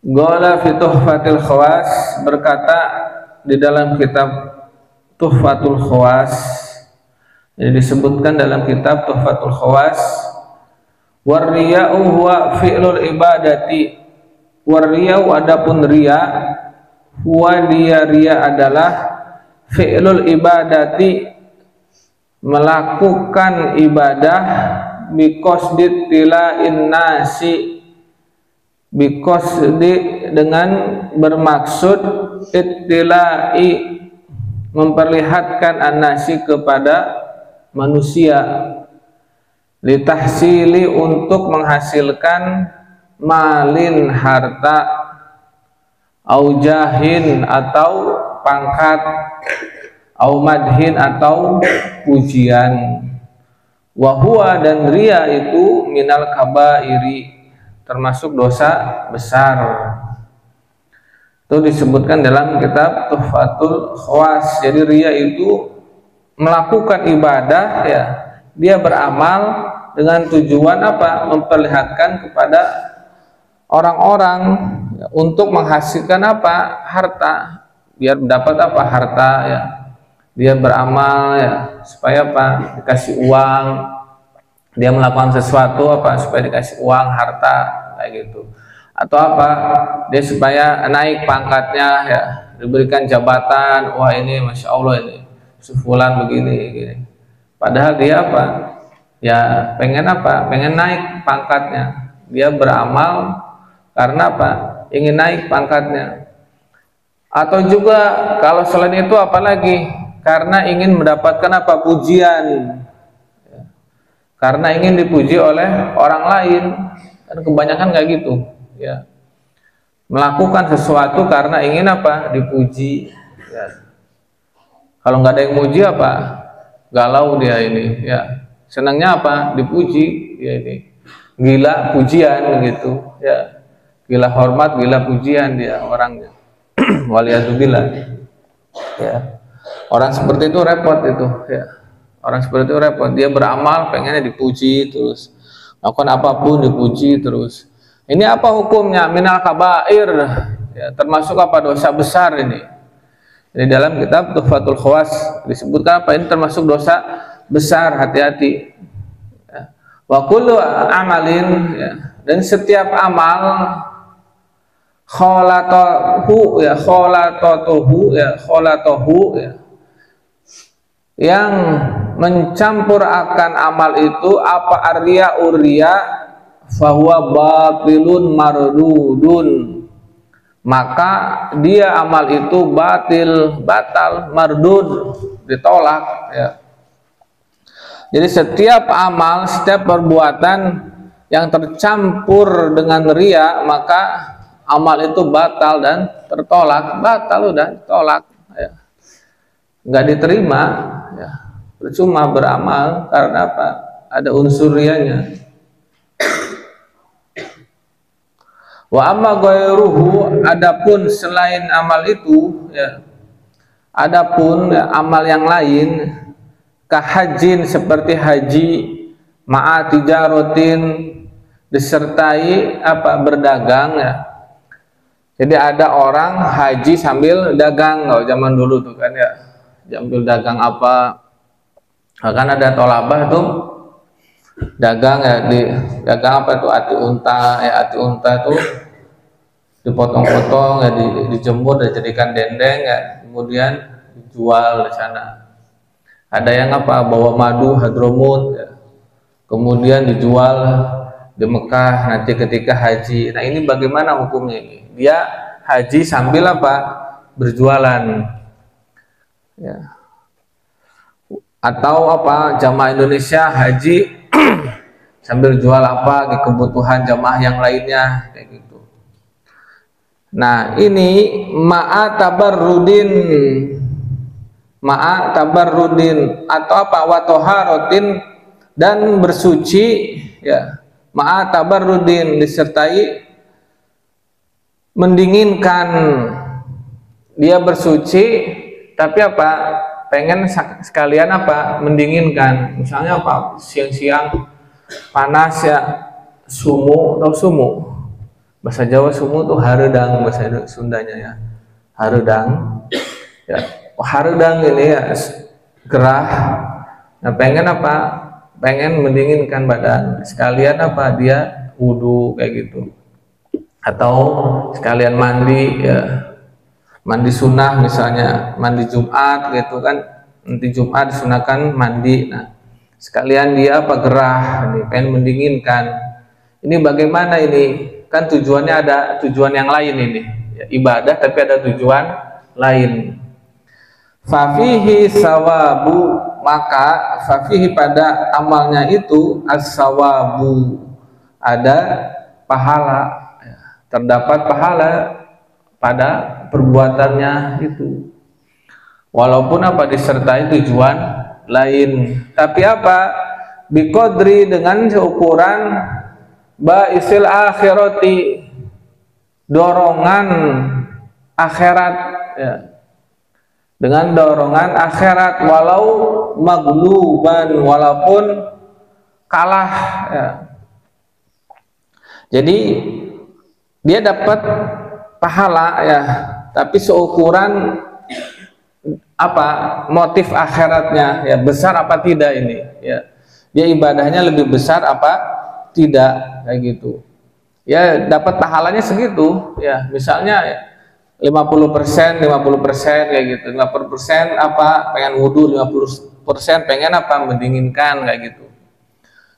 Qala fi Tuhfatil Khawas, berkata di dalam kitab Tuhfatul Khawas, jadi disebutkan dalam kitab Tuhfatul Khawas, warriya'u huwa fi'lul ibadati, warriya'u adapun riya, huwa dia riya adalah fi'lul ibadati, melakukan ibadah, biqasdi tila'in nasi, biqasdi dengan bermaksud ittila'i, memperlihatkan an-nasi kepada manusia, litahsili untuk menghasilkan malin harta, au jahin atau pangkat, au madhin atau pujian. Wa huwa dan riya itu minal kabairi, termasuk dosa besar. Itu disebutkan dalam kitab Tuhfatul Khawas. Jadi riya itu melakukan ibadah, ya, dia beramal dengan tujuan apa? Memperlihatkan kepada orang-orang, ya, untuk menghasilkan apa? Harta, biar dapat apa? Harta, ya. Dia beramal, ya, supaya apa? Dikasih uang. Dia melakukan sesuatu apa? Supaya dikasih uang, harta, kayak gitu. Atau apa? Dia supaya naik pangkatnya, ya, diberikan jabatan. Wah, ini masya Allah ini sefulan begini, gini. Padahal dia apa? Ya pengen apa? Pengen naik pangkatnya. Dia beramal karena apa? Ingin naik pangkatnya. Atau juga kalau selain itu apalagi? Karena ingin mendapatkan apa? Pujian. Karena ingin dipuji oleh orang lain. Dan kebanyakan kayak gitu, ya. Melakukan sesuatu karena ingin apa? Dipuji, ya. Kalau nggak ada yang muji apa? Galau dia ini, ya. Senangnya apa? Dipuji, ya ini. Gila pujian gitu, ya. Gila hormat, gila pujian dia orangnya. Waliyadzubillah. Ya. Orang seperti itu repot itu, ya. Orang seperti itu repot. Dia beramal pengennya dipuji terus. Lakukan apapun dipuji terus. Ini apa hukumnya? Minal kabair, ya, termasuk apa? Dosa besar ini. Di dalam kitab Tuhfatul Khawas disebutkan apa? Ini termasuk dosa besar, hati-hati. Ya. Wa kullu amalin, ya, dan setiap amal kholatohu, ya, kholatohu, ya, yang mencampur akan amal itu apa? Arya urya fahuwa batilun mardudun, maka dia amal itu batal, mardud, ditolak, ya. Jadi setiap amal, setiap perbuatan yang tercampur dengan riya, maka amal itu batal dan tertolak. Batal udah ditolak, ya. Nggak diterima, ya. Percuma beramal karena apa? Ada unsur riyanya. Wa amma ghairuhu, adapun selain amal itu, ya, adapun, ya, amal yang lain, kahajin seperti haji, ma'a tijarotin, disertai apa? Berdagang, ya. Jadi ada orang haji sambil dagang, kalau zaman dulu tuh kan, ya, sambil dagang apa? Kan ada tolabah tuh dagang, ya, di dagang apa tuh? Ati unta, ya, ati unta tuh dipotong-potong, ya, dijemur, dijadikan dendeng, ya, kemudian dijual di sana. Ada yang apa? Bawa madu hadromut, ya, kemudian dijual di Mekah nanti ketika haji. Nah, ini bagaimana hukumnya ini? Dia haji sambil apa? Berjualan, ya. Atau apa? Jamaah Indonesia haji sambil jual apa? Di kebutuhan jamaah yang lainnya, kayak gitu. Nah, ini ma'a tabarrudin atau apa? Wa toharotin, dan bersuci, ya. Ma'a tabarrudin disertai mendinginkan. Dia bersuci tapi apa? Pengen sekalian apa? Mendinginkan. Misalnya apa? Siang-siang panas, ya, sumu, atau sumu. Bahasa Jawa sumu tuh hareudang, bahasa Sundanya ya. Hareudang. Ya, hareudang ini ya gerah. Nah, pengen apa? Pengen mendinginkan badan. Sekalian apa? Dia wudu kayak gitu. Atau sekalian mandi ya. Mandi sunnah misalnya, mandi Jumat gitu kan. Nanti Jumat disunahkan mandi. Nah, sekalian dia apa? Gerah, ini pengen mendinginkan. Ini bagaimana ini? Kan tujuannya ada tujuan yang lain ini ya, ibadah tapi ada tujuan lain. Fafihi sawabu, maka fafihi pada amalnya itu as-sawabu, ada pahala ya, terdapat pahala pada perbuatannya itu, walaupun apa disertai tujuan lain. Tapi apa? Biqadri, dengan seukuran ba'isil akhirati, dorongan akhirat ya. Dengan dorongan akhirat, walau magluban, walaupun kalah ya. Jadi dia dapat pahala ya, tapi seukuran apa motif akhiratnya ya, besar apa tidak ini ya. Dia ibadahnya lebih besar apa tidak, kayak gitu ya, dapat pahalanya segitu ya. Misalnya 50% kayak gitu, 50% apa pengen wudu, 50% pengen apa mendinginkan kayak gitu,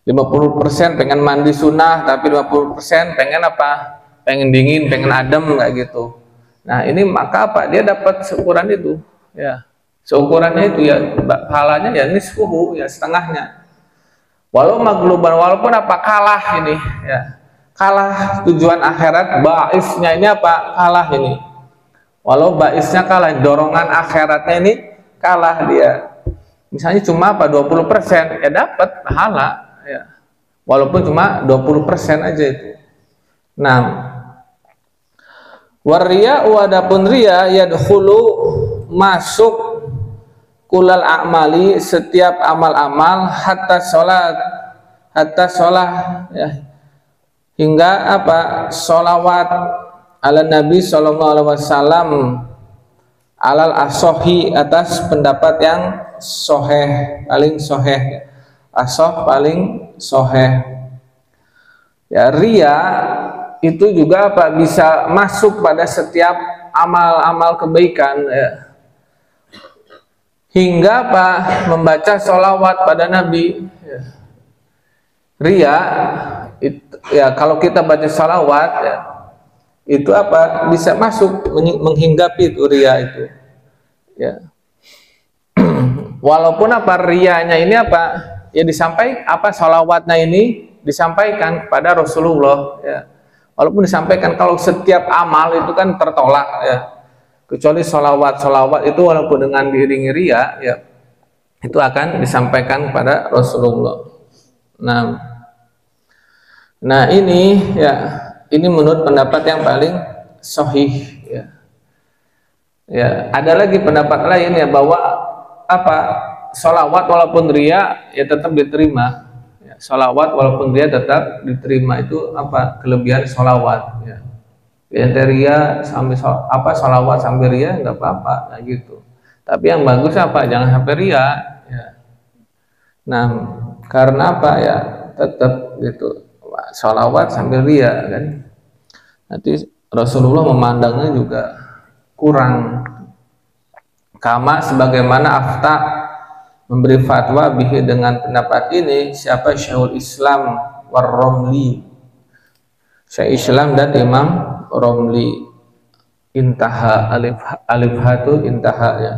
50% pengen mandi sunnah, tapi 50% pengen apa pengen dingin, pengen adem kayak gitu. Nah ini maka apa dia dapat seukuran itu ya, seukurannya itu ya, pahalanya ya nisfuhu ya, setengahnya. Walau magluban, walaupun apa kalah ini ya, kalah tujuan akhirat, baisnya ini apa kalah ini, walau baisnya kalah, dorongan akhiratnya ini kalah dia, misalnya cuma apa 20% ya dapat pahala ya, walaupun cuma 20% aja itu. Nah, waria, wadapun ria yadkhulu, masuk kulal a'mali, setiap amal-amal, hatta sholat ya, hingga apa sholawat ala Nabi sallallahu alaihi wasallam, alal asohi, atas pendapat yang soheh, paling soheh, asoh paling soheh ya. Ria itu juga apa bisa masuk pada setiap amal-amal kebaikan ya, hingga apa membaca sholawat pada Nabi ya. Ria itu, ya kalau kita baca sholawat ya, itu apa bisa masuk menghinggapi itu ria itu ya. Walaupun apa rianya ini apa ya, disampaikan apa sholawatnya ini disampaikan kepada Rasulullah ya, walaupun disampaikan. Kalau setiap amal itu kan tertolak ya, kecuali sholawat itu walaupun dengan diiringi ria ya, itu akan disampaikan kepada Rasulullah. Nah ini ya, ini menurut pendapat yang paling sahih ya. Ya ada lagi pendapat lain ya, bahwa apa sholawat walaupun ria ya tetap diterima ya, sholawat walaupun ria tetap diterima. Itu apa kelebihan sholawat ya. Ria sampai apa sholawat sampai ria nggak apa-apa nah gitu, tapi yang bagus apa jangan sampai ria ya. Nah karena apa ya, tetap gitu sholawat sambil ria kan, nanti Rasulullah memandangnya juga kurang. Kama sebagaimana afta memberi fatwa bihi dengan pendapat ini siapa Syekhul Islam war-Romli, Syekh Islam dan Imam Romli. Intaha, alif hatu intaha ya,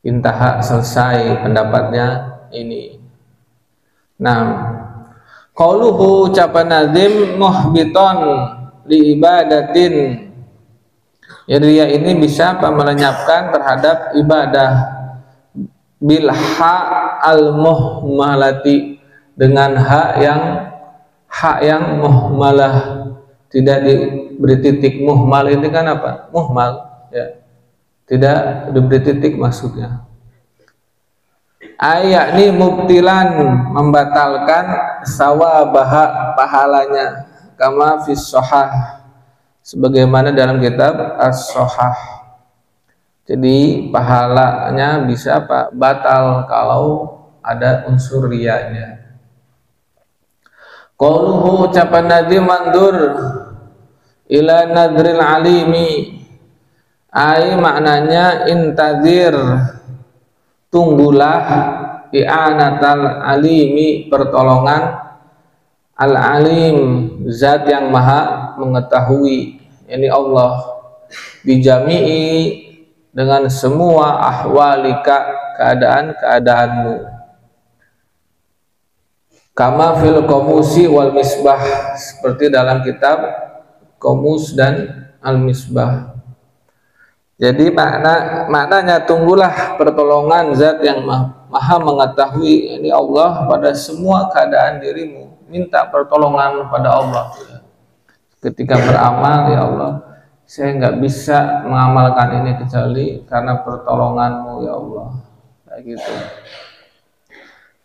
intaha selesai pendapatnya ini. Nah qauluhu ucapan nazim muhbiton li ibadatin ya, ria ini bisa apa melenyapkan terhadap ibadah, bil ha al muhmalati, dengan hak yang muhmalah, tidak diberi titik. Muhmal ini kan apa muhmal ya, tidak diberi titik maksudnya. Ayat ini mubtilan, membatalkan sawabaha, pahalanya kama fis shahah, sebagaimana dalam kitab As-Shahah. Jadi pahalanya bisa apa? Batal kalau ada unsur riyanya. Qauluhu, ucapan Nabi, mandur ila nadril alimi, ai maknanya intazir, tunggulah, i'anatal alimi, pertolongan al alim, zat yang maha mengetahui, ini Allah, bijami'i, dengan semua ahwalika, keadaan-keadaanmu, kama fil qomusi wal misbah, seperti dalam kitab Qomus dan al misbah. Jadi maknanya tunggulah pertolongan zat yang maha mengetahui, ini Allah, pada semua keadaan dirimu, minta pertolongan pada Allah. Ketika beramal, ya Allah, saya nggak bisa mengamalkan ini kecuali karena pertolonganmu ya Allah, kayak gitu.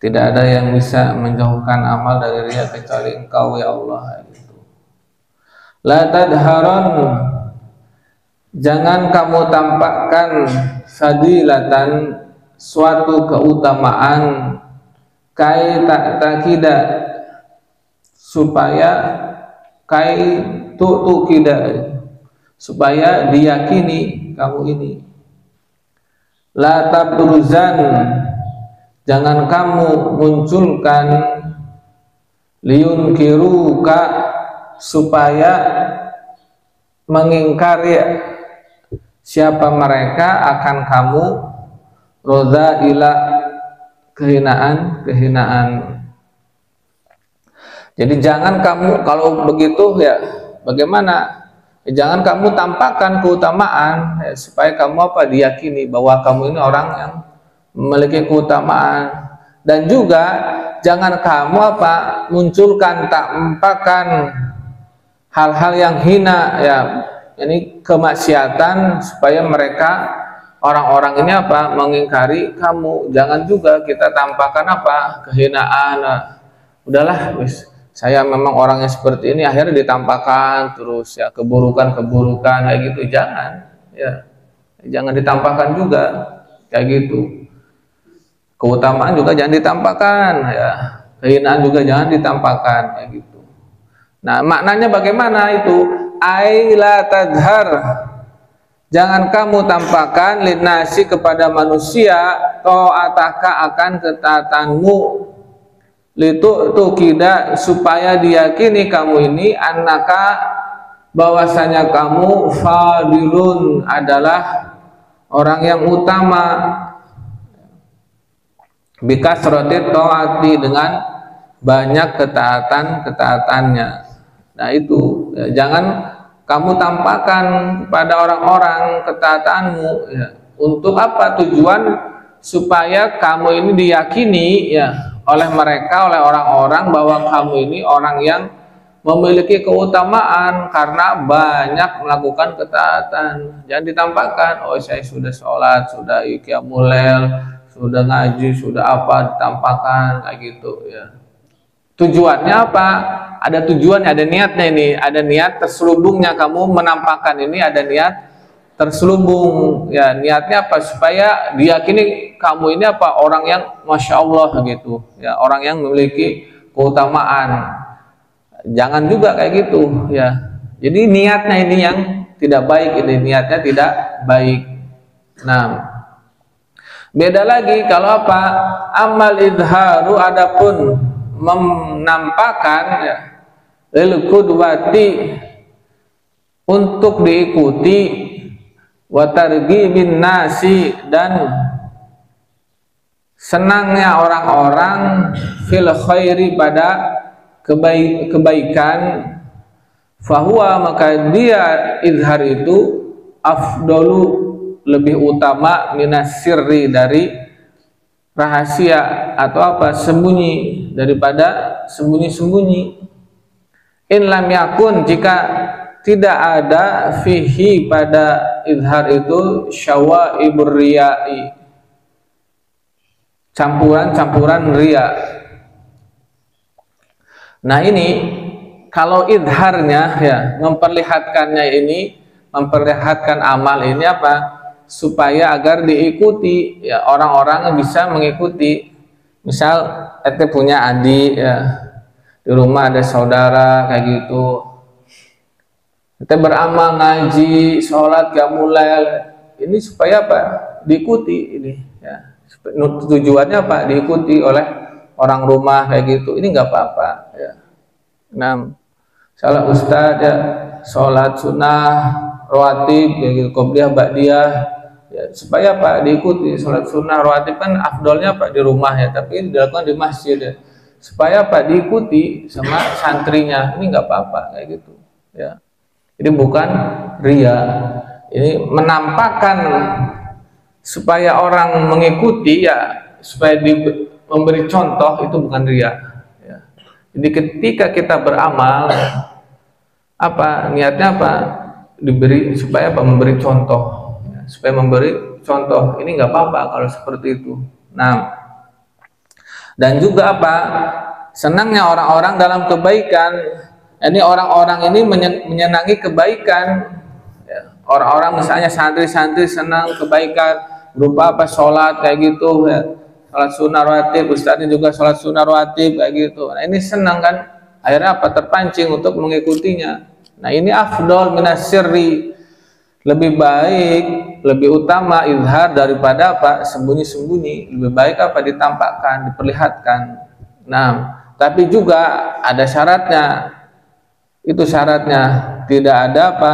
Tidak ada yang bisa menjauhkan amal dari riya kecuali Engkau ya Allah, kayak gitu. La tadharon, jangan kamu tampakkan, fadilatan, suatu keutamaan, kai tak takida, supaya kai tu kida, supaya diyakini kamu ini. La tabruzan, jangan kamu munculkan, liyunkiruka, supaya mengingkari siapa mereka akan kamu, rodhaila, kehinaan. Jadi jangan kamu, kalau begitu ya bagaimana? Jangan kamu tampakkan keutamaan, ya, supaya kamu apa? Diyakini bahwa kamu ini orang yang memiliki keutamaan. Dan juga jangan kamu apa? Munculkan, tampakkan hal-hal yang hina, ya, ini kemaksiatan, supaya mereka, orang-orang ini apa? Mengingkari kamu. Jangan juga kita tampakkan apa? Kehinaan. Udahlah, wis, saya memang orangnya seperti ini, akhirnya ditampakkan terus, ya, keburukan kayak gitu. Jangan, ya, jangan ditampakkan juga kayak gitu. Keutamaan juga jangan ditampakkan, ya, kehinaan juga jangan ditampakkan kayak gitu. Nah, maknanya bagaimana itu? Aila tadhar, jangan kamu tampakkan, linasi, kepada manusia, ta'ataka, akan ketaatanmu, litu tukida, supaya diyakini kamu ini, annaka, bahwasanya kamu, fadilun, adalah orang yang utama, bikasrati taati, dengan banyak ketaatannya. Nah itu, ya, jangan kamu tampakkan kepada orang-orang ketaatanmu, ya. Untuk apa? Tujuan supaya kamu ini diyakini, ya, oleh mereka, oleh orang-orang, bahwa kamu ini orang yang memiliki keutamaan karena banyak melakukan ketaatan. Jangan ditampakkan, oh saya sudah sholat, sudah qiyamul lail, sudah ngaji, sudah apa, ditampakkan kayak gitu, ya. Tujuannya apa? Ada tujuannya, ada niatnya ini, ada niat terselubungnya kamu menampakkan ini, ada niat terselubung, ya. Niatnya apa? Supaya diyakini kamu ini apa? Orang yang masya Allah gitu, ya, orang yang memiliki keutamaan. Jangan juga kayak gitu, ya. Jadi niatnya ini yang tidak baik, ini niatnya tidak baik. Nah, beda lagi kalau apa? Amal idharu, adapun menampakkan, ya, lil qudwati, untuk diikuti, wa targhibin nasi, dan senangnya orang-orang, fil khairi, pada kebaikan, fahuwa, maka dia izhar itu, afdalu, lebih utama, minas sirri, dari rahasia atau apa, sembunyi, daripada sembunyi-sembunyi. In lam yakun, jika tidak ada, fihi, pada izhar itu, syawaibur riyai, campuran-campuran riya. Nah ini kalau idharnya ya memperlihatkannya ini, memperlihatkan amal ini apa? Supaya agar diikuti ya, orang-orang bisa mengikuti. Misal ente punya adik ya, di rumah ada saudara kayak gitu, ente beramal ngaji, sholat, qiyamulail, ini supaya apa? Diikuti ini ya. Tujuannya apa? Diikuti oleh orang rumah kayak gitu. Ini nggak apa-apa ya. Nah, salah ustadz ya, sholat sunnah rawatib kayak gitu, qobliyah ba'diyah ya, supaya apa? Diikuti. Sholat sunnah rawatib kan afdolnya apa? Di rumah ya, tapi dilakukan di masjid ya, supaya apa? Diikuti sama santrinya. Ini nggak apa-apa kayak gitu ya. Ini bukan ria, ini menampakkan supaya orang mengikuti ya, supaya memberi contoh, itu bukan ria ya. Jadi ketika kita beramal apa niatnya apa? Diberi supaya apa? Memberi contoh ya, supaya memberi contoh. Ini nggak apa-apa kalau seperti itu. Nah, dan juga apa? Senangnya orang-orang dalam kebaikan. Ini orang-orang ini menyenangi kebaikan ya. Orang-orang misalnya santri-santri senang kebaikan berupa apa? Sholat kayak gitu ya, sholat sunnah rawatib, ustadznya juga sholat sunnah rawatib kayak gitu. Nah, ini senang kan, akhirnya apa? Terpancing untuk mengikutinya. Nah, ini afdol minas sirri, lebih baik, lebih utama izhar daripada apa? Sembunyi-sembunyi. Lebih baik apa? Ditampakkan, diperlihatkan. Nah, tapi juga ada syaratnya. Itu syaratnya tidak ada apa?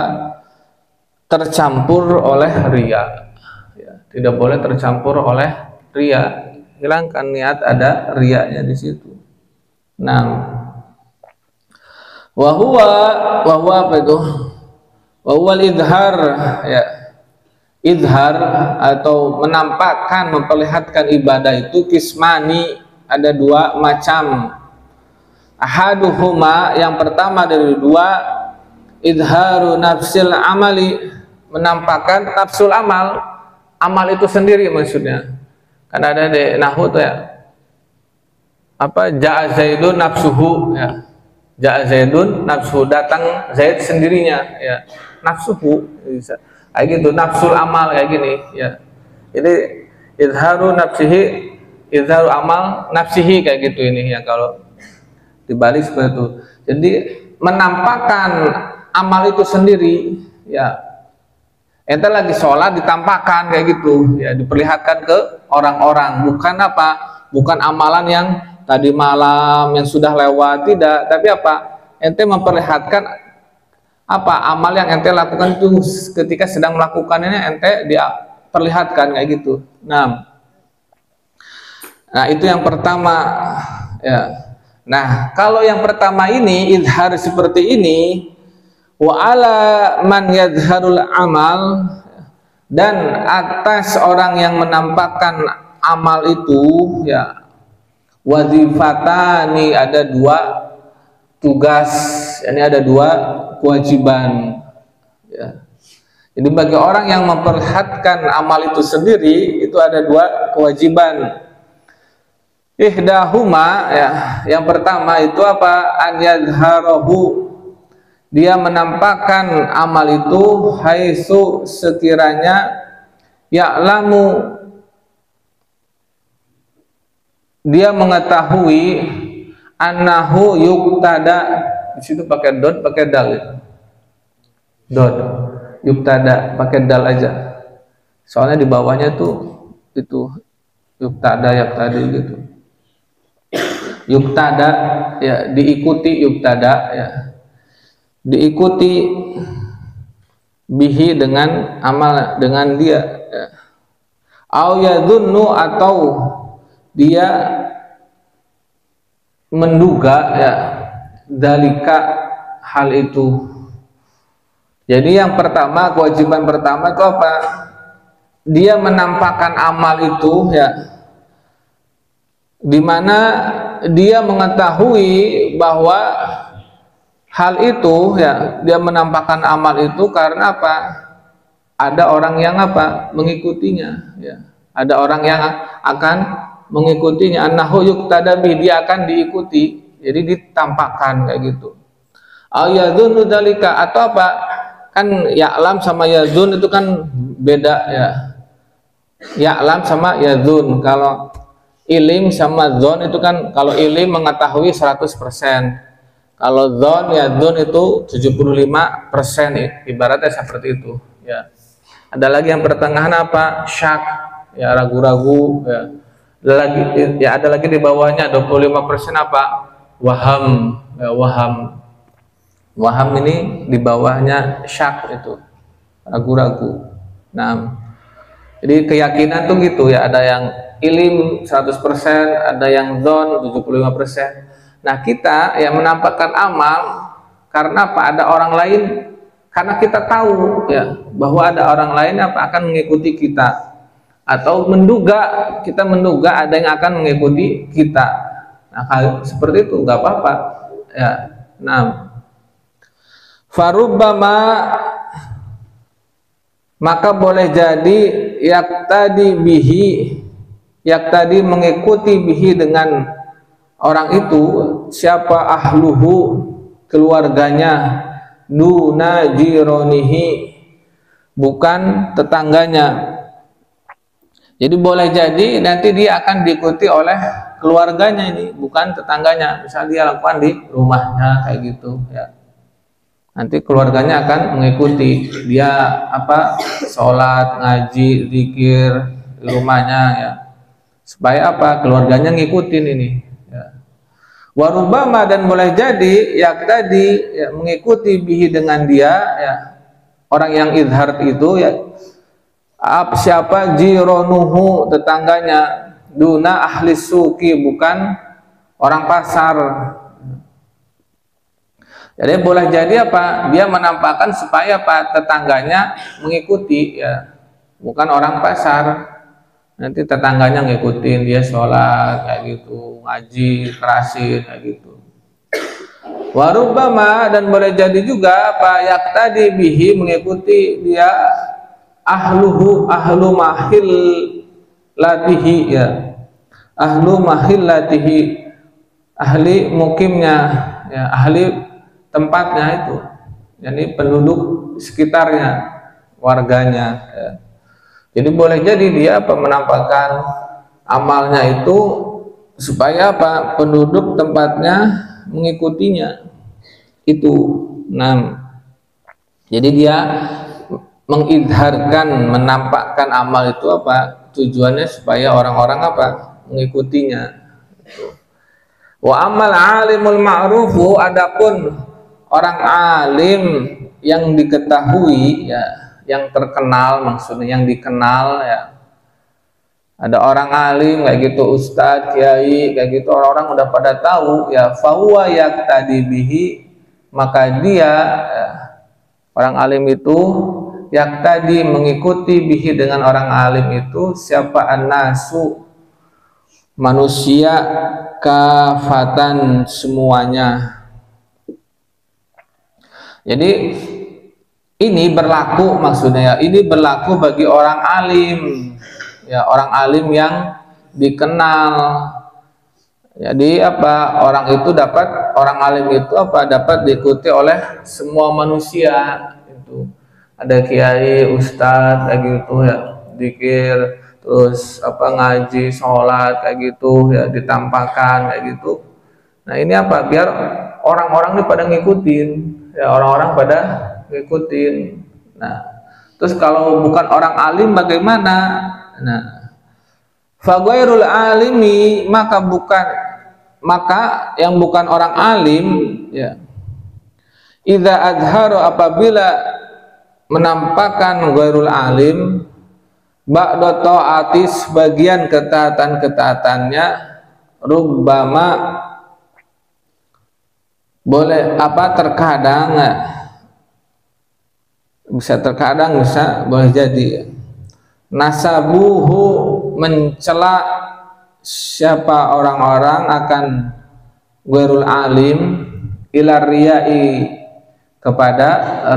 Tercampur oleh ria ya, tidak boleh tercampur oleh ria. Hilangkan niat ada riaknya di situ. Nah, wahwa apa itu? Wahwal idhar ya, idhar atau menampakkan, memperlihatkan ibadah itu kismani, ada dua macam. Ahaduhuma, yang pertama dari dua, idharu nafsil amali, menampakkan nafsul amal, amal itu sendiri maksudnya. Karena ada di nahwu tuh ya, apa? Ja'a Zaidun nafsuhu ya, ja'a Zaidun nafsuhu, datang Zaid sendirinya ya, nafsuhu bisa kayak gitu, nafsul amal kayak gini ya. Jadi idharu nafsihi, idharu amal nafsihi kayak gitu ini ya, kalau dibalik seperti itu. Jadi menampakkan amal itu sendiri ya. Ente lagi sholat ditampakkan kayak gitu ya, diperlihatkan ke orang-orang, bukan apa? Bukan amalan yang tadi malam yang sudah lewat, tidak, tapi apa? Ente memperlihatkan apa amal yang ente lakukan itu ketika sedang melakukannya, ente dia perlihatkan kayak gitu. Nah, itu yang pertama ya. Nah, kalau yang pertama ini izhar seperti ini, wa ala man yadharul amal, dan atas orang yang menampakkan amal itu ya, wazifatani, ada dua tugas, ini ada dua kewajiban ya. Jadi bagi orang yang memperlihatkan amal itu sendiri, itu ada dua kewajiban. Ihdahuma ya, yang pertama itu apa? An yadharahu, dia menampakkan amal itu haitsu, sekiranya ya'lamu, dia mengetahui, annahu yuktada, di situ pakai dot, pakai dal ya. Dot yuktada pakai dal aja, soalnya di bawahnya tuh itu yuktada ya tadi gitu. Yuktada ya, diikuti, yuktada ya, diikuti bihi, dengan amal, dengan dia ya. Au yadhunnu, atau dia menduga ya, dalika, hal itu. Jadi yang pertama, kewajiban pertama itu apa? Dia menampakkan amal itu ya, dimana dia mengetahui bahwa hal itu ya, dia menampakkan amal itu karena apa? Ada orang yang apa? Mengikutinya ya. Ada orang yang akan mengikutinya. Annahu yuqtada bih, dia akan diikuti. Jadi ditampakkan kayak gitu. Ayadzunnu dzalika, atau apa? Kan ya'lam sama yadzun itu kan beda ya. Ya'lam sama yadzun. Kalau ilim sama dzon itu kan, kalau ilim mengetahui 100%. Kalau dzon yadzun itu 75%, ibaratnya seperti itu ya. Ada lagi yang pertengahan apa? Syak, ya ragu-ragu ya. Ada lagi di bawahnya 25% apa? Waham, ya, waham. Waham ini di bawahnya syak, itu ragu-ragu. Nah, jadi keyakinan tuh gitu ya, ada yang ilim 100%, ada yang dzon 75%. Nah, kita yang menampakkan amal karena apa? Ada orang lain, karena kita tahu ya bahwa ada orang lain apa akan mengikuti kita, atau kita menduga ada yang akan mengikuti kita. Nah, seperti itu nggak apa-apa ya. Nah, farubbama, maka boleh jadi yaktadi mengikuti bihi dengan orang itu, siapa? Ahluhu, keluarganya, duna jironihi, bukan tetangganya. Jadi boleh jadi nanti dia akan diikuti oleh keluarganya ini, bukan tetangganya. Misal dia lakukan di rumahnya kayak gitu ya, nanti keluarganya akan mengikuti dia apa, sholat, ngaji, zikir di rumahnya ya, supaya apa? Keluarganya ngikutin ini ya. Warubama, dan boleh jadi yaktadi ya, mengikuti bihi dengan dia ya, orang yang izhar itu ya, siapa? Jironuhu, tetangganya, duna ahli suki, bukan orang pasar. Jadi boleh jadi apa? Dia menampakkan supaya apa? Tetangganya mengikuti ya, bukan orang pasar. Nanti tetangganya ngikutin dia sholat kayak gitu, ngaji, kerasin kayak gitu. Warubama, dan boleh jadi juga apa? Yaktadi bihi, mengikuti dia ahlu mahil latihi ya, ahlu mahil latihi, ahli mukimnya ya, ahli tempatnya itu, jadi penduduk sekitarnya, warganya ya. Jadi boleh jadi dia apa? Menampakkan amalnya itu supaya apa? Penduduk tempatnya mengikutinya itu. Nah, jadi dia mengidharkan, menampakkan amal itu apa? Tujuannya supaya orang-orang apa? Mengikutinya. Wa amal alimul ma'rufu, adapun orang alim yang diketahui ya, yang terkenal, maksudnya yang dikenal ya. Ada orang alim kayak gitu, ustadz, kiai kayak gitu, orang-orang udah pada tahu ya, fahuwa yaktadi bihi, maka dia ya, orang alim itu yaktadi, mengikuti bihi dengan orang alim itu, siapa? An-nasu, manusia, kafatan, semuanya. Jadi ini berlaku, maksudnya ya, ini berlaku bagi orang alim ya, orang alim yang dikenal. Jadi apa? Orang alim itu apa? Dapat diikuti oleh semua manusia itu. Ada kiai, ustadz kayak gitu ya, zikir, terus apa, ngaji, sholat kayak gitu ya, ditampakkan kayak gitu. Nah, ini apa? Biar orang-orang ini pada ngikutin ya, orang-orang pada ngikutin. Nah, terus kalau bukan orang alim bagaimana? Nah, faghairul alimi, maka yang bukan orang alim ya, idza azharu, apabila menampakkan ghairul alim, ba'da ta'atis, bagian ketaatan-ketaatannya, rubbama, boleh apa? Terkadang bisa boleh jadi nasabuhu, mencela siapa orang-orang akan ghairul alim, ila riyai, kepada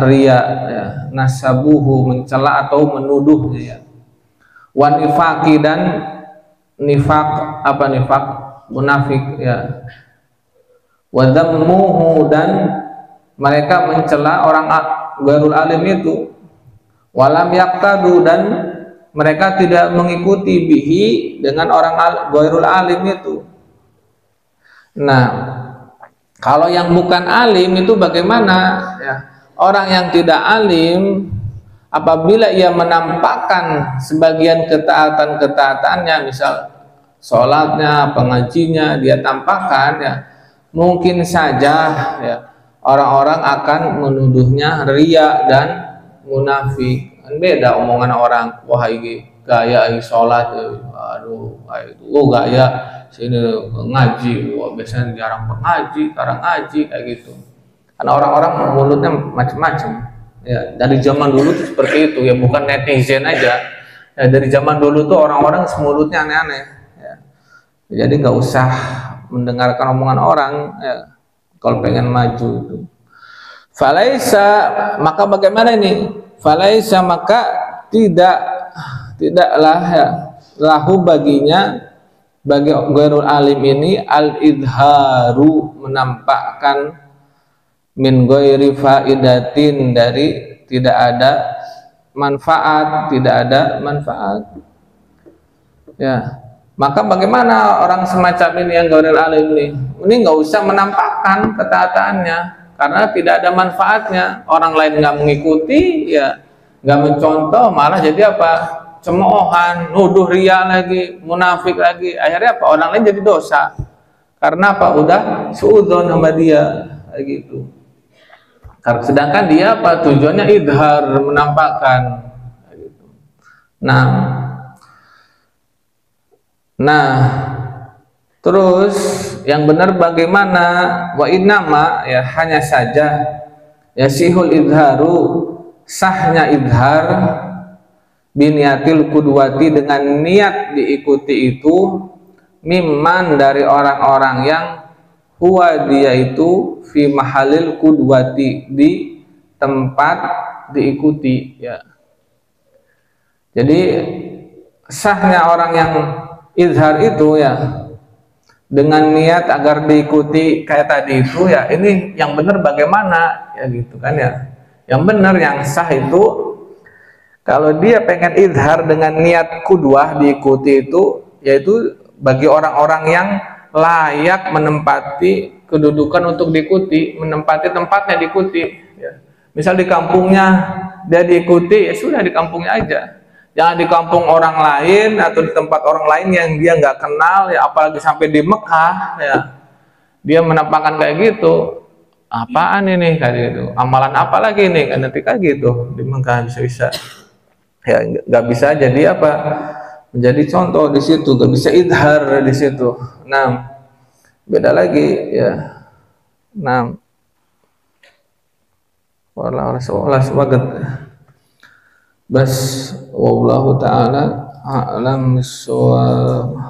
riya ya. Nasabuhu, mencela atau menuduh ya. Wa nifaqi, dan nifaq, apa nifaq? Munafik ya. Wa dhammuhu, dan mereka mencela orang ghairul alim itu. Walam yaqtadu, dan mereka tidak mengikuti bihi dengan orang ghairul alim itu. Nah, kalau yang bukan alim itu bagaimana ya? Orang yang tidak alim apabila ia menampakkan sebagian ketaatan-ketaatannya, misal sholatnya, pengajinya, dia tampakkan ya, mungkin saja ya orang-orang akan menuduhnya riya dan munafik. Kan beda omongan orang, wah ini gaya ini sholat, aduh itu gaya sini ngaji, wah biasanya jarang ngaji, sekarang ngaji kayak gitu. Karena orang-orang mulutnya macam-macam. Ya, dari zaman dulu tuh seperti itu ya, bukan netizen aja. Ya, dari zaman dulu tuh orang-orang mulutnya aneh-aneh. Ya. Jadi nggak usah mendengarkan omongan orang ya, kalau pengen maju itu. Falaisa, maka bagaimana ini? Falaisa, maka tidaklah ya, lahu baginya, bagi ghairul alim ini al-idharu, menampakkan, min ghairi faidatin, dari tidak ada manfaat, ya. Maka bagaimana orang semacam ini yang ghairul alim ini nggak usah menampakkan ketaatannya karena tidak ada manfaatnya. Orang lain nggak mengikuti ya, nggak mencontoh, malah jadi apa? Cemoohan, nuduh riya lagi, munafik lagi. Akhirnya apa? Orang lain jadi dosa. Karena apa? Udah suudzon sama dia kayak gitu. Sedangkan dia apa? Tujuannya idhar, menampakkan. Nah, terus yang benar bagaimana? Wa innama, ya hanya saja ya sihul idharu, sahnya idhar biniatil kudwati, dengan niat diikuti itu, mimman, dari orang-orang yang huwa, dia itu fi mahalil kudwati, di tempat diikuti ya. Jadi sahnya orang yang izhar itu ya dengan niat agar diikuti kayak tadi itu ya, ini yang benar bagaimana ya gitu kan ya. Yang benar, yang sah itu kalau dia pengen izhar dengan niat kudwah diikuti itu, yaitu bagi orang-orang yang layak menempati kedudukan untuk diikuti, menempati tempatnya diikuti ya. Misal di kampungnya dia diikuti, ya sudah di kampungnya aja, jangan di kampung orang lain atau di tempat orang lain yang dia nggak kenal ya, apalagi sampai di Mekah ya, dia menampakkan kayak gitu. Apaan ini kayak gitu, amalan apa lagi ini kan, nanti kayak gitu di Mekah bisa-bisa ya, nggak bisa jadi apa, menjadi contoh di situ, gak bisa idhar di situ. Nah, beda lagi ya. Nah, wala sebagat bas wallahu taala a'lam bissawab.